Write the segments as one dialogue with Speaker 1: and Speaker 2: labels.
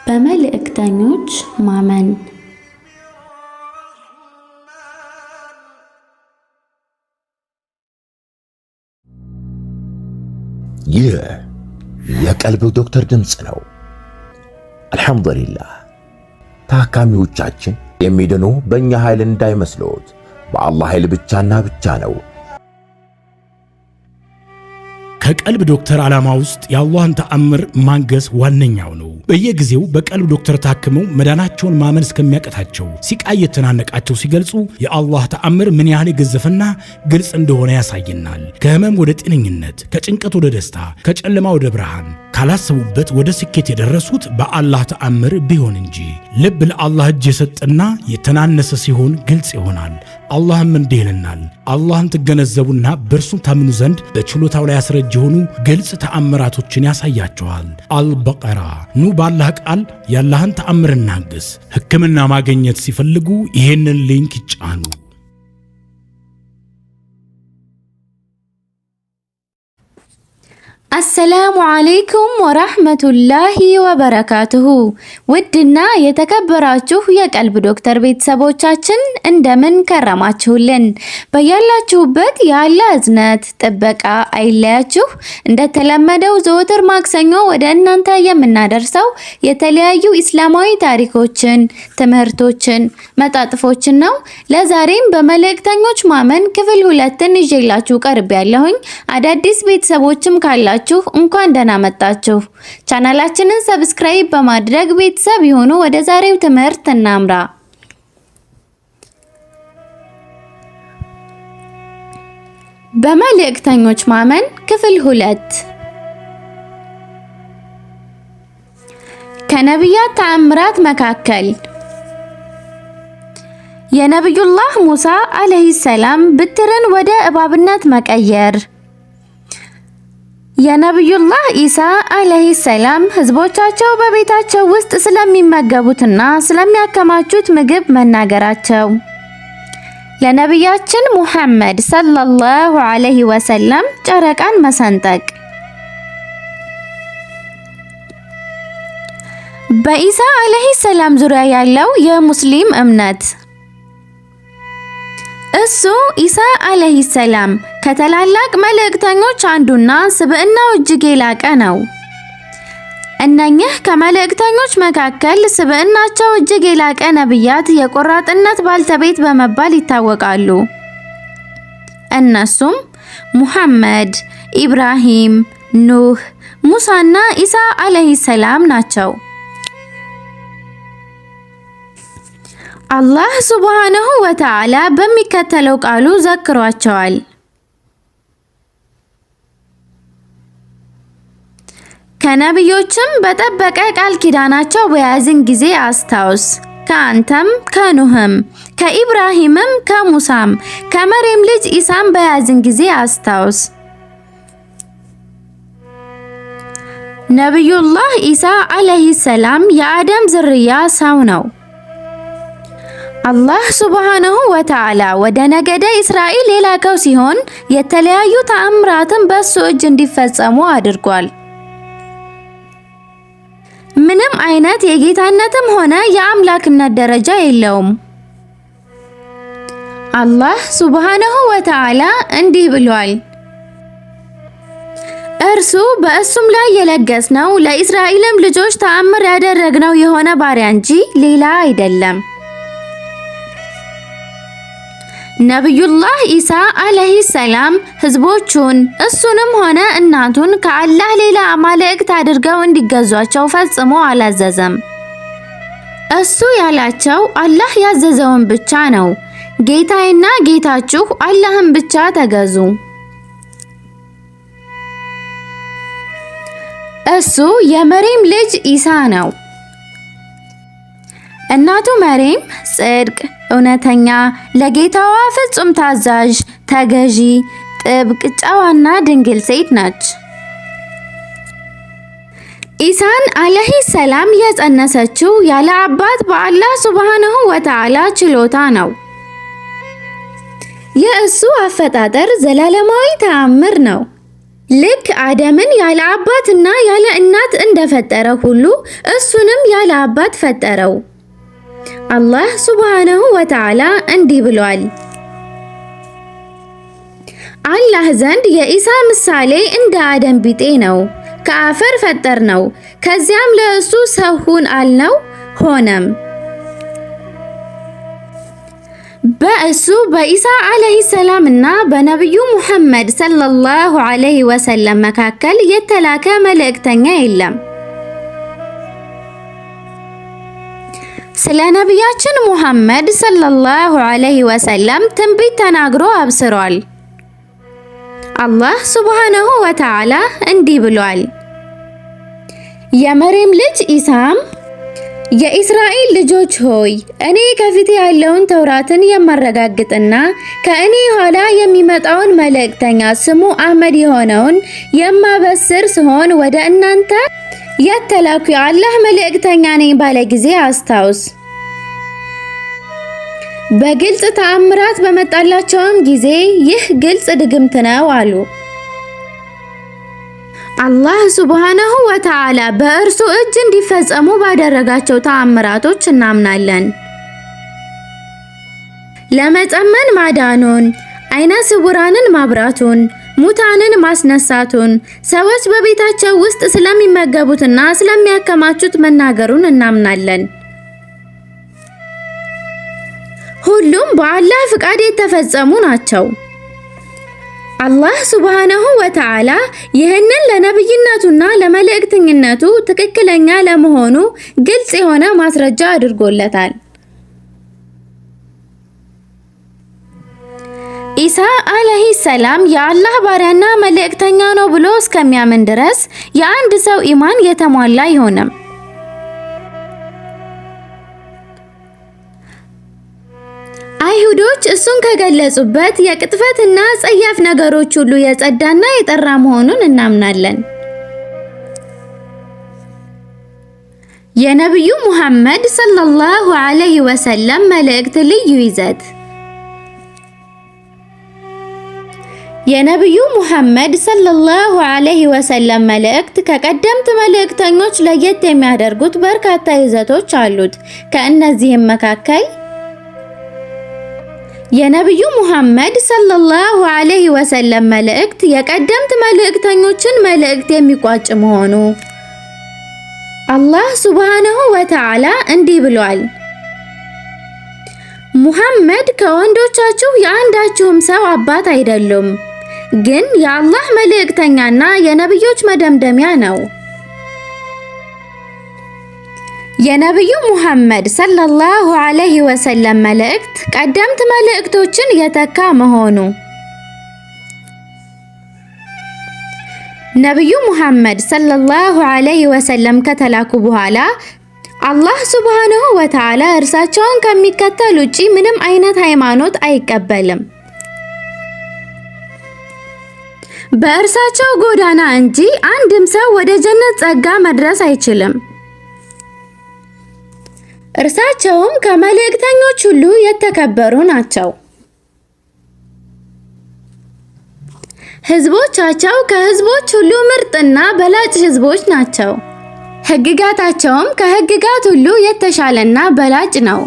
Speaker 1: በመልእክተኞች ማመን
Speaker 2: ይህ የቀልብ ዶክተር ድምጽ ነው። አልሐምዱሊላህ ታካሚዎቻችን የሚድኑ በእኛ ኃይል እንዳይመስሎት በአላህ ኃይል ብቻና ብቻ ነው።
Speaker 3: ከቀልብ ዶክተር ዓላማ ውስጥ የአላህን ተአምር ማንገስ ዋነኛው ነው። በየጊዜው በቀልብ ዶክተር ታክመው መዳናቸውን ማመን እስከሚያቀታቸው ሲቃይ የተናነቃቸው ሲገልጹ የአላህ ተአምር ምን ያህል የገዘፈና ግልጽ እንደሆነ ያሳየናል። ከህመም ወደ ጤነኝነት፣ ከጭንቀት ወደ ደስታ፣ ከጨለማ ወደ ብርሃን፣ ካላሰቡበት ወደ ስኬት የደረሱት በአላህ ተአምር ቢሆን እንጂ። ልብ ለአላህ እጅ የሰጠና የተናነሰ ሲሆን ግልጽ ይሆናል። አላህም እንዲህ ይለናል፣ አላህን ትገነዘቡና በእርሱም ታምኑ ዘንድ በችሎታው ላይ ያስረጅ የሆኑ ግልጽ ተአምራቶችን ያሳያቸዋል። አልበቀራ። ኑ ባላህ ቃል ያላህን ተአምር እናግስ። ሕክምና ማግኘት ሲፈልጉ ይሄንን ሊንክ ይጫኑ።
Speaker 1: አሰላሙ አለይኩም ወራህመቱላሂ ወበረካቱሁ። ውድና የተከበራችሁ የቀልብ ዶክተር ቤተሰቦቻችን እንደምን ከረማችሁልን? በያላችሁበት የአላህ እዝነት ጥበቃ አይለያችሁ። እንደተለመደው ዘወትር ማክሰኞ ወደ እናንተ የምናደርሰው የተለያዩ ኢስላማዊ ታሪኮችን፣ ትምህርቶችን፣ መጣጥፎችን ነው። ለዛሬም በመልእክተኞች ማመን ክፍል 2ን ይዤላችሁ ቀርቤያለሁኝ። አዳዲስ ቤተሰቦችም ካላችሁ እንኳን ደህና መጣችሁ። ቻናላችንን ሰብስክራይብ በማድረግ ቤተሰብ ይሁኑ። ወደ ዛሬው ትምህርት እናምራ። በመልእክተኞች ማመን ክፍል 2። ከነቢያት ተአምራት መካከል የነብዩላህ ሙሳ አለይሂ ሰላም ብትርን ወደ እባብነት መቀየር፣ የነብዩላህ ኢሳ አለይሂ ሰላም ህዝቦቻቸው በቤታቸው ውስጥ ስለሚመገቡትና ስለሚያከማቹት ምግብ መናገራቸው፣ ለነቢያችን ሙሐመድ ሰለላሁ ዐለይሂ ወሰለም ጨረቃን መሰንጠቅ። በኢሳ አለይሂ ሰላም ዙሪያ ያለው የሙስሊም እምነት። እሱ ኢሳ አለይሂ ሰላም ከተላላቅ መልእክተኞች አንዱና ስብዕናው እጅግ የላቀ ነው። እነኚህ ከመልእክተኞች መካከል ስብዕናቸው እጅግ የላቀ ነቢያት የቆራጥነት ባልተቤት በመባል ይታወቃሉ። እነሱም ሙሐመድ፣ ኢብራሂም፣ ኑህ፣ ሙሳና ኢሳ አለይሂ ሰላም ናቸው። አላህ ሱብሃነሁ ወተዓላ በሚከተለው ቃሉ ዘክሯቸዋል። ከነቢዮችም በጠበቀ ቃል ኪዳናቸው በያዝን ጊዜ አስታውስ፣ ከአንተም ከኑህም ከኢብራሂምም ከሙሳም ከመርየም ልጅ ኢሳም በያዝን ጊዜ አስታውስ። ነቢዩላህ ኢሳ አለይሂ ሰላም የአደም ዝርያ ሰው ነው። አላህ ሱብሃነሁ ወተዓላ ወደ ነገደ እስራኤል የላከው ሲሆን የተለያዩ ተአምራትን በሱ እጅ እንዲፈጸሙ አድርጓል። ምንም አይነት የጌታነትም ሆነ የአምላክነት ደረጃ የለውም። አላህ ሱብሃነሁ ወተዓላ እንዲህ ብሏል፣ እርሱ በእሱም ላይ የለገስነው ለእስራኤልም ልጆች ተአምር ያደረግነው የሆነ ባሪያ እንጂ ሌላ አይደለም። ነብዩላህ ኢሳ አለይሂ ሰላም ህዝቦቹን እሱንም ሆነ እናቱን ከአላህ ሌላ አማልክት አድርገው እንዲገዟቸው ፈጽሞ አላዘዘም። እሱ ያላቸው አላህ ያዘዘውን ብቻ ነው። ጌታዬና ጌታችሁ አላህን ብቻ ተገዙ። እሱ የመርየም ልጅ ኢሳ ነው። እናቱ መርየም ጽድቅ፣ እውነተኛ፣ ለጌታዋ ፍጹም ታዛዥ፣ ተገዢ፣ ጥብቅ፣ ጨዋና ድንግል ሴት ነች። ኢሳን አለይሂ ሰላም የጸነሰችው ያለ አባት በአላህ ሱብሃነሁ ወተዓላ ችሎታ ነው። የእሱ አፈጣጠር ዘላለማዊ ተአምር ነው። ልክ አደምን ያለ አባትና ያለ እናት እንደፈጠረ ሁሉ እሱንም ያለ አባት ፈጠረው። አላህ ሱብሃነሁ ወተዓላ እንዲህ ብሏል። አላህ ዘንድ የኢሳ ምሳሌ እንደ አደም ቢጤ ነው። ከአፈር ፈጠርነው፣ ከዚያም ለእሱ ሰው ሁን አልነው፣ ሆነም። በእሱ በኢሳ አለይሂ ሰላም እና በነብዩ ሙሐመድ ሰለላሁ ዐለይሂ ወሰለም መካከል የተላከ መልእክተኛ የለም። ስለ ነቢያችን ሙሐመድ ሰለላሁ ዐለይሂ ወሰለም ትንቢት ተናግሮ አብስሯል። አላህ ሱብሃነሁ ወተዓላ እንዲህ ብሏል። የመርየም ልጅ ኢሳም የእስራኤል ልጆች ሆይ እኔ ከፊት ያለውን ተውራትን የማረጋግጥና ከእኔ ኋላ የሚመጣውን መልእክተኛ ስሙ አህመድ የሆነውን የማበስር ሲሆን ወደ እናንተ የተላኩ የአላህ መልእክተኛ ነኝ ባለ ጊዜ አስታውስ። በግልጽ ተአምራት በመጣላቸውም ጊዜ ይህ ግልጽ ድግምት ነው አሉ። አላህ ሱብሃነሁ ወተዓላ በእርሱ እጅ እንዲፈጸሙ ባደረጋቸው ተአምራቶች እናምናለን። ለመጸመን ማዳኑን፣ አይነ ስውራንን ማብራቱን፣ ሙታንን ማስነሳቱን፣ ሰዎች በቤታቸው ውስጥ ስለሚመገቡትና ስለሚያከማቹት መናገሩን እናምናለን። ሁሉም በአላህ ፍቃድ የተፈጸሙ ናቸው። አላህ ሱብሃነሁ ወተዓላ ይህንን ለነብይነቱና ለመልእክተኝነቱ ትክክለኛ ለመሆኑ ግልጽ የሆነ ማስረጃ አድርጎለታል። ኢሳ አለይሂ ሰላም የአላህ ባሪያና መልእክተኛ ነው ብሎ እስከሚያምን ድረስ የአንድ ሰው ኢማን የተሟላ አይሆንም። አይሁዶች እሱን ከገለጹበት የቅጥፈትና ጸያፍ ነገሮች ሁሉ የጸዳና የጠራ መሆኑን እናምናለን። የነብዩ ሙሐመድ ሰለላሁ ዐለይሂ ወሰለም መልእክት ልዩ ይዘት። የነብዩ ሙሐመድ ሰለላሁ ዐለይሂ ወሰለም መልእክት ከቀደምት መልእክተኞች ለየት የሚያደርጉት በርካታ ይዘቶች አሉት። ከእነዚህም መካከል የነብዩ ሙሐመድ ሰለላሁ ዐለይሂ ወሰለም መልእክት የቀደምት መልእክተኞችን መልእክት የሚቋጭ መሆኑ። አላህ ሱብሃነሁ ወተዓላ እንዲህ ብሏል። ሙሐመድ ከወንዶቻችሁ የአንዳችሁም ሰው አባት አይደሉም፣ ግን የአላህ መልእክተኛና የነብዮች መደምደሚያ ነው። የነብዩ ሙሐመድ ሰለላሁ ዐለይሂ ወሰለም መልእክት ቀደምት መልእክቶችን የተካ መሆኑ። ነብዩ ሙሐመድ ሰለላሁ ዐለይሂ ወሰለም ከተላኩ በኋላ አላህ ሱብሃነሁ ወተዓላ እርሳቸውን ከሚከተል ውጪ ምንም አይነት ሃይማኖት አይቀበልም። በእርሳቸው ጎዳና እንጂ አንድም ሰው ወደ ጀነት ጸጋ መድረስ አይችልም። እርሳቸውም ከመልእክተኞች ሁሉ የተከበሩ ናቸው። ህዝቦቻቸው ከህዝቦች ሁሉ ምርጥና በላጭ ህዝቦች ናቸው። ህግጋታቸውም ከህግጋት ሁሉ የተሻለና በላጭ ነው።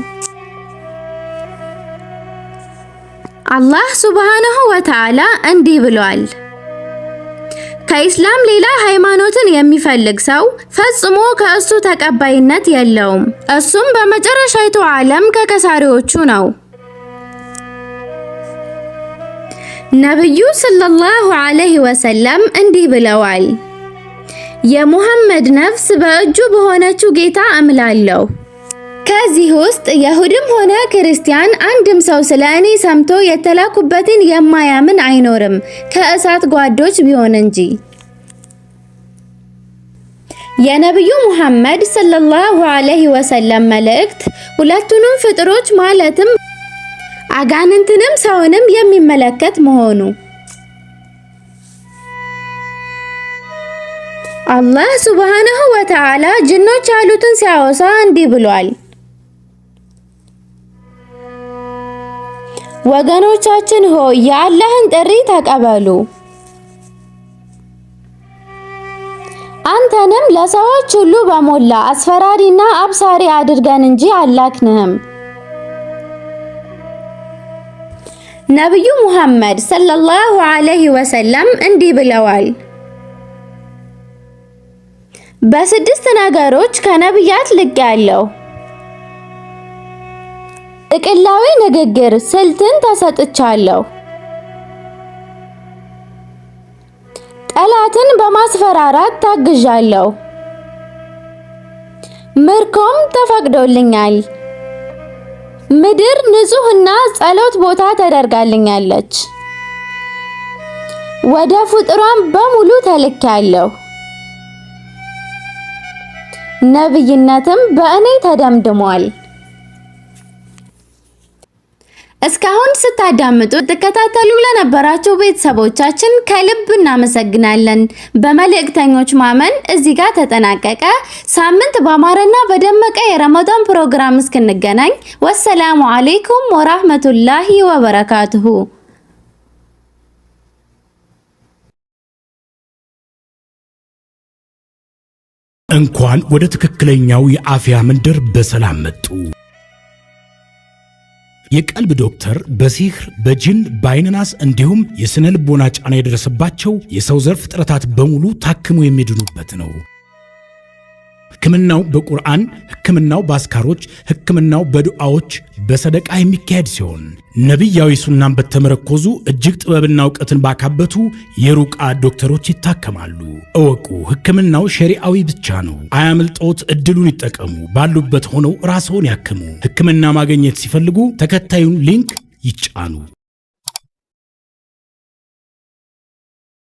Speaker 1: አላህ ሱብሃነሁ ወተዓላ እንዲህ ብሏል። ከኢስላም ሌላ ሃይማኖትን የሚፈልግ ሰው ፈጽሞ ከእሱ ተቀባይነት የለውም፣ እሱም በመጨረሻይቱ ዓለም ከከሳሪዎቹ ነው። ነብዩ ሰለላሁ ዐለይሂ ወሰለም እንዲህ ብለዋል። የሙሐመድ ነፍስ በእጁ በሆነችው ጌታ አምላለሁ። ከዚህ ውስጥ ይሁድም ሆነ ክርስቲያን አንድም ሰው ስለ እኔ ሰምቶ የተላኩበትን የማያምን አይኖርም ከእሳት ጓዶች ቢሆን እንጂ። የነብዩ ሙሐመድ ሰለላሁ ዐለይሂ ወሰለም መልእክት ሁለቱንም ፍጥሮች ማለትም አጋንንትንም ሰውንም የሚመለከት መሆኑ። አላህ ሱብሃነሁ ወተዓላ ጅኖች ያሉትን ሲያወሳ እንዲህ ብሏል። ወገኖቻችን ሆይ የአላህን ጥሪ ተቀበሉ። አንተንም ለሰዎች ሁሉ በሞላ አስፈራሪና አብሳሪ አድርገን እንጂ አላክንህም። ነብዩ ሙሐመድ ሰለላሁ ዐለይሂ ወሰለም እንዲህ ብለዋል፣ በስድስት ነገሮች ከነብያት ልቄአለሁ። ጥቅላዊ ንግግር ስልትን ተሰጥቻለሁ። ጠላትን በማስፈራራት ታግዣለሁ። ምርኮም ተፈቅዶልኛል። ምድር ንጹህና ጸሎት ቦታ ተደርጋልኛለች። ወደ ፍጡራን በሙሉ ተልኬያለሁ። ነብይነትም በእኔ ተደምድሟል። እስካሁን ስታዳምጡ ተከታተሉ ለነበራችሁ ቤተሰቦቻችን ከልብ እናመሰግናለን። በመልእክተኞች ማመን እዚህ ጋር ተጠናቀቀ። ሳምንት በአማረና በደመቀ የረመዳን ፕሮግራም እስክንገናኝ ወሰላሙ አለይኩም ወራህመቱላሂ ወበረካቱሁ።
Speaker 3: እንኳን ወደ ትክክለኛው የአፍያ መንደር በሰላም መጡ። የቀልብ ዶክተር በሲህር በጅን በአይንናስ እንዲሁም የስነ ልቦና ጫና የደረሰባቸው የሰው ዘር ፍጥረታት በሙሉ ታክሞ የሚድኑበት ነው። ሕክምናው በቁርአን፣ ሕክምናው በአስካሮች፣ ሕክምናው በዱዓዎች በሰደቃ የሚካሄድ ሲሆን ነቢያዊ ሱናን በተመረኮዙ እጅግ ጥበብና ዕውቀትን ባካበቱ የሩቃ ዶክተሮች ይታከማሉ። እወቁ፣ ሕክምናው ሸሪዓዊ ብቻ ነው። አያምልጦት፣ እድሉን ይጠቀሙ። ባሉበት ሆነው ራስዎን ያክሙ። ሕክምና ማግኘት ሲፈልጉ ተከታዩን ሊንክ ይጫኑ።